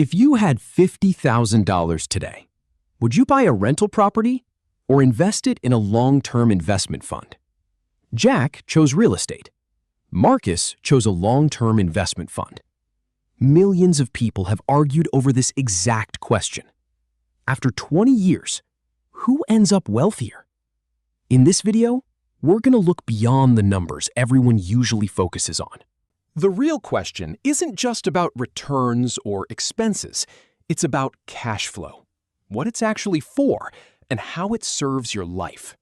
If you had $50,000 today, would you buy a rental property or invest it in a long-term investment fund? Jack chose real estate. Marcus chose a long-term investment fund. Millions of people have argued over this exact question. After 20 years, who ends up wealthier? In this video, we're going to look beyond the numbers everyone usually focuses on. The real question isn't just about returns or expenses. It's about cash flow, what it's actually for, and how it serves your life.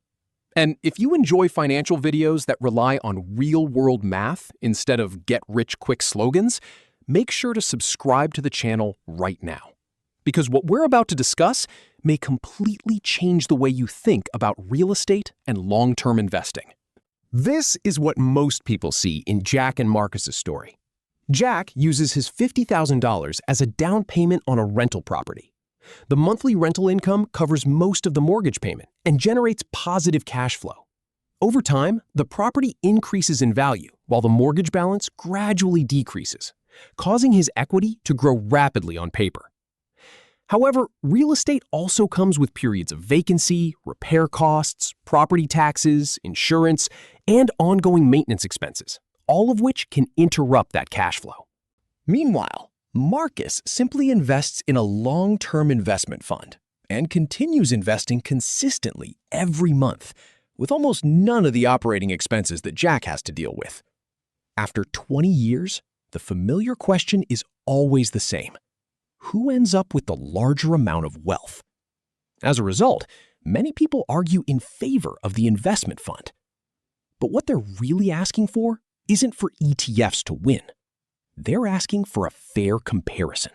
And if you enjoy financial videos that rely on real-world math instead of get-rich-quick slogans, make sure to subscribe to the channel right now. Because what we're about to discuss may completely change the way you think about real estate and long-term investing. This is what most people see in Jack and Marcus's story. Jack uses his $50,000 as a down payment on a rental property. The monthly rental income covers most of the mortgage payment and generates positive cash flow. Over time, the property increases in value while the mortgage balance gradually decreases, causing his equity to grow rapidly on paper. However, real estate also comes with periods of vacancy, repair costs, property taxes, insurance, and ongoing maintenance expenses, all of which can interrupt that cash flow. Meanwhile, Marcus simply invests in a long-term investment fund and continues investing consistently every month, with almost none of the operating expenses that Jack has to deal with. After 20 years, the familiar question is always the same. Who ends up with the larger amount of wealth? As a result, many people argue in favor of the investment fund. But what they're really asking for isn't for ETFs to win. They're asking for a fair comparison.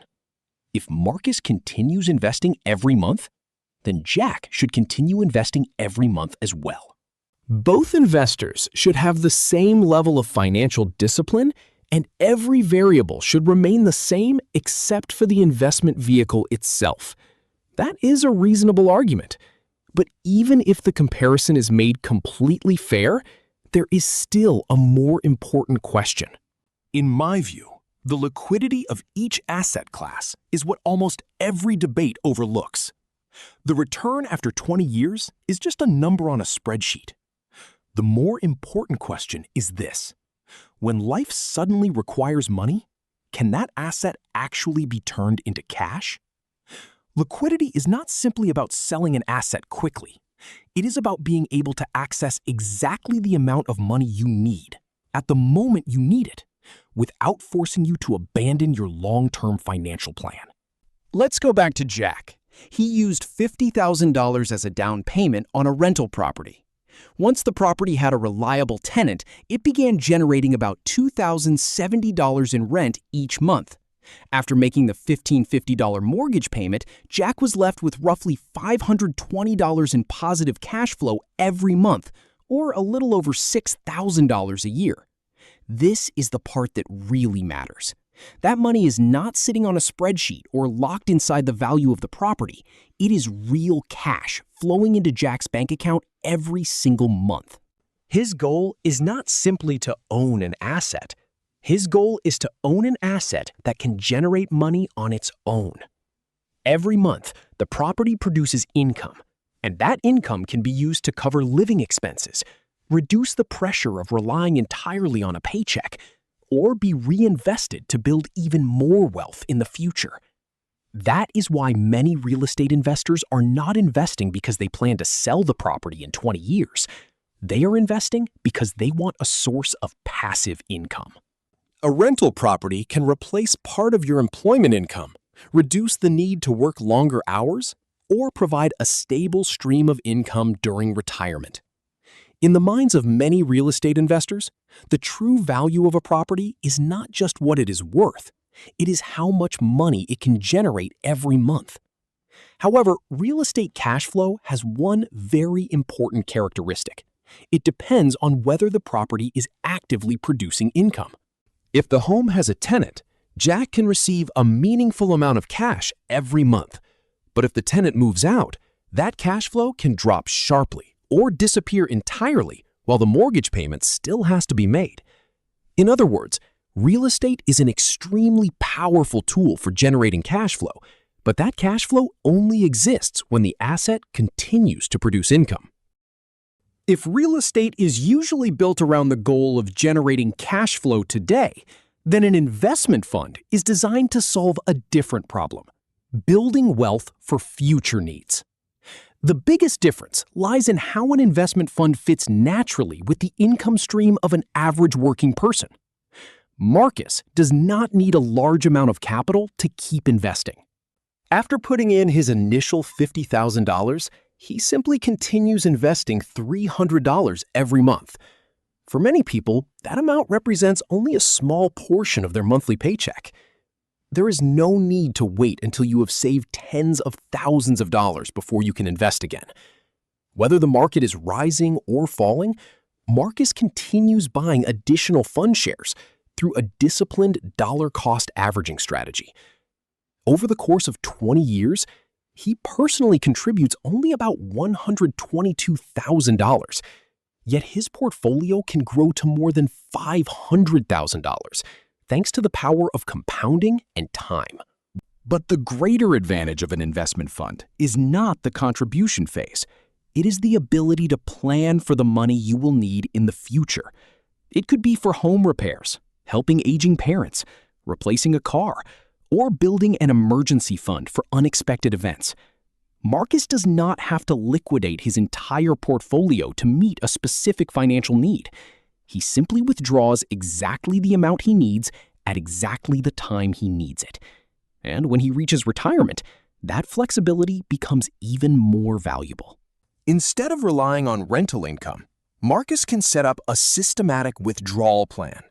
If Marcus continues investing every month, then Jack should continue investing every month as well. Both investors should have the same level of financial discipline, and every variable should remain the same except for the investment vehicle itself. That is a reasonable argument. But even if the comparison is made completely fair, there is still a more important question. In my view, the liquidity of each asset class is what almost every debate overlooks. The return after 20 years is just a number on a spreadsheet. The more important question is this. When life suddenly requires money, can that asset actually be turned into cash? Liquidity is not simply about selling an asset quickly. It is about being able to access exactly the amount of money you need at the moment you need it, without forcing you to abandon your long-term financial plan. Let's go back to Jack. He used $50,000 as a down payment on a rental property. Once the property had a reliable tenant, it began generating about $2,070 in rent each month. After making the $1,550 mortgage payment, Jack was left with roughly $520 in positive cash flow every month, or a little over $6,000 a year. This is the part that really matters. That money is not sitting on a spreadsheet or locked inside the value of the property. It is real cash flowing into Jack's bank account every single month. His goal is not simply to own an asset. His goal is to own an asset that can generate money on its own. Every month, the property produces income, and that income can be used to cover living expenses, reduce the pressure of relying entirely on a paycheck, or be reinvested to build even more wealth in the future. That is why many real estate investors are not investing because they plan to sell the property in 20 years. They are investing because they want a source of passive income. A rental property can replace part of your employment income, reduce the need to work longer hours, or provide a stable stream of income during retirement. In the minds of many real estate investors, the true value of a property is not just what it is worth. It is how much money it can generate every month. However, real estate cash flow has one very important characteristic. It depends on whether the property is actively producing income. If the home has a tenant, Jack can receive a meaningful amount of cash every month. But if the tenant moves out, that cash flow can drop sharply or disappear entirely while the mortgage payment still has to be made. In other words, Real estate is an extremely powerful tool for generating cash flow, but that cash flow only exists when the asset continues to produce income. If real estate is usually built around the goal of generating cash flow today, then an investment fund is designed to solve a different problem: building wealth for future needs. The biggest difference lies in how an investment fund fits naturally with the income stream of an average working person. Marcus does not need a large amount of capital to keep investing. After putting in his initial $50,000, he simply continues investing $300 every month. For many people, that amount represents only a small portion of their monthly paycheck. There is no need to wait until you have saved tens of thousands of dollars before you can invest again. Whether the market is rising or falling, Marcus continues buying additional fund shares through a disciplined dollar-cost averaging strategy. Over the course of 20 years, he personally contributes only about $122,000, yet his portfolio can grow to more than $500,000, thanks to the power of compounding and time. But the greater advantage of an investment fund is not the contribution phase. It is the ability to plan for the money you will need in the future. It could be for home repairs, helping aging parents, replacing a car, or building an emergency fund for unexpected events. Marcus does not have to liquidate his entire portfolio to meet a specific financial need. He simply withdraws exactly the amount he needs at exactly the time he needs it. And when he reaches retirement, that flexibility becomes even more valuable. Instead of relying on rental income, Marcus can set up a systematic withdrawal plan.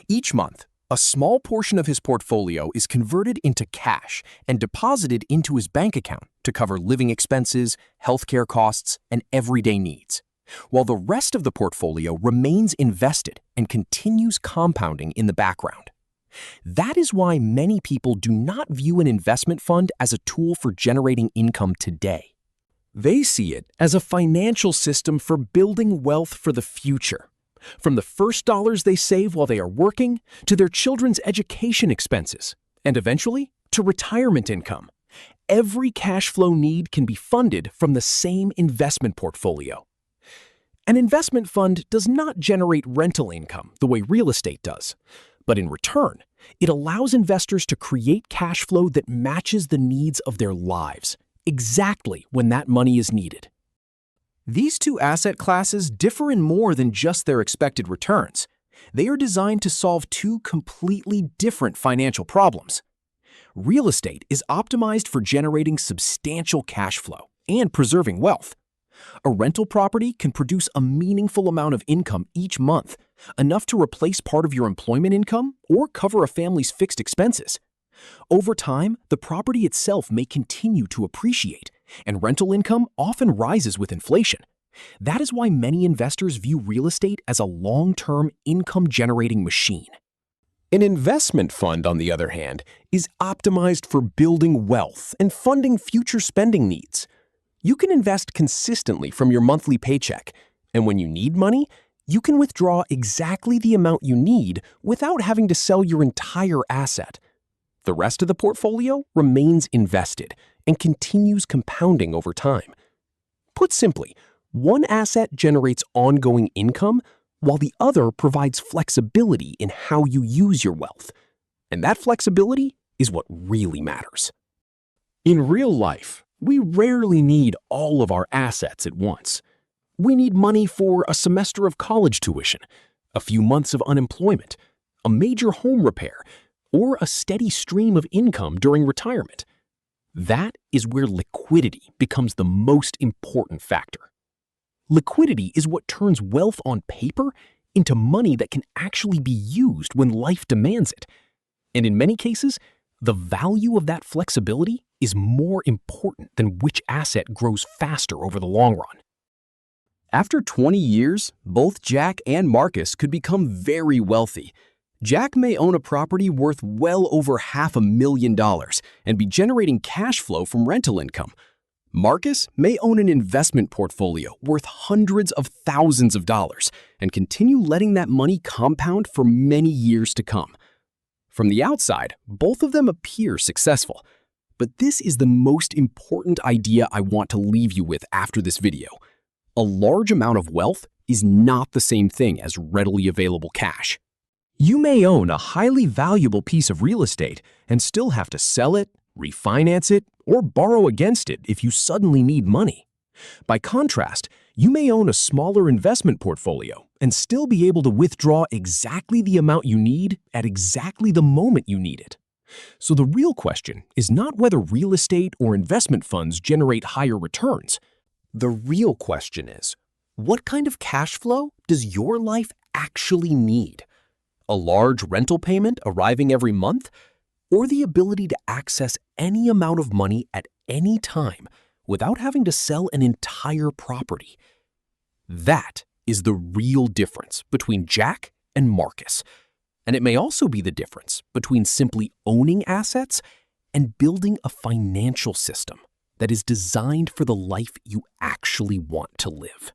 Each month, a small portion of his portfolio is converted into cash and deposited into his bank account to cover living expenses, healthcare costs, and everyday needs, while the rest of the portfolio remains invested and continues compounding in the background. That is why many people do not view an investment fund as a tool for generating income today. They see it as a financial system for building wealth for the future. From the first dollars they save while they are working, to their children's education expenses, and eventually to retirement income. Every cash flow need can be funded from the same investment portfolio. An investment fund does not generate rental income the way real estate does, but in return, it allows investors to create cash flow that matches the needs of their lives, exactly when that money is needed. These two asset classes differ in more than just their expected returns. They are designed to solve two completely different financial problems. Real estate is optimized for generating substantial cash flow and preserving wealth. A rental property can produce a meaningful amount of income each month, enough to replace part of your employment income or cover a family's fixed expenses. Over time, the property itself may continue to appreciate, and rental income often rises with inflation. That is why many investors view real estate as a long-term income-generating machine. An investment fund, on the other hand, is optimized for building wealth and funding future spending needs. You can invest consistently from your monthly paycheck, and when you need money, you can withdraw exactly the amount you need without having to sell your entire asset. The rest of the portfolio remains invested and continues compounding over time. Put simply, one asset generates ongoing income while the other provides flexibility in how you use your wealth. And that flexibility is what really matters. In real life, we rarely need all of our assets at once. We need money for a semester of college tuition, a few months of unemployment, a major home repair, or a steady stream of income during retirement. That is where liquidity becomes the most important factor. Liquidity is what turns wealth on paper into money that can actually be used when life demands it. And in many cases, the value of that flexibility is more important than which asset grows faster over the long run. After 20 years, both Jack and Marcus could become very wealthy. Jack may own a property worth well over $500,000 and be generating cash flow from rental income. Marcus may own an investment portfolio worth hundreds of thousands of dollars and continue letting that money compound for many years to come. From the outside, both of them appear successful. But this is the most important idea I want to leave you with after this video. A large amount of wealth is not the same thing as readily available cash. You may own a highly valuable piece of real estate and still have to sell it, refinance it, or borrow against it if you suddenly need money. By contrast, you may own a smaller investment portfolio and still be able to withdraw exactly the amount you need at exactly the moment you need it. So the real question is not whether real estate or investment funds generate higher returns. The real question is, what kind of cash flow does your life actually need? A large rental payment arriving every month? Or the ability to access any amount of money at any time without having to sell an entire property? That is the real difference between Jack and Marcus. And it may also be the difference between simply owning assets and building a financial system that is designed for the life you actually want to live.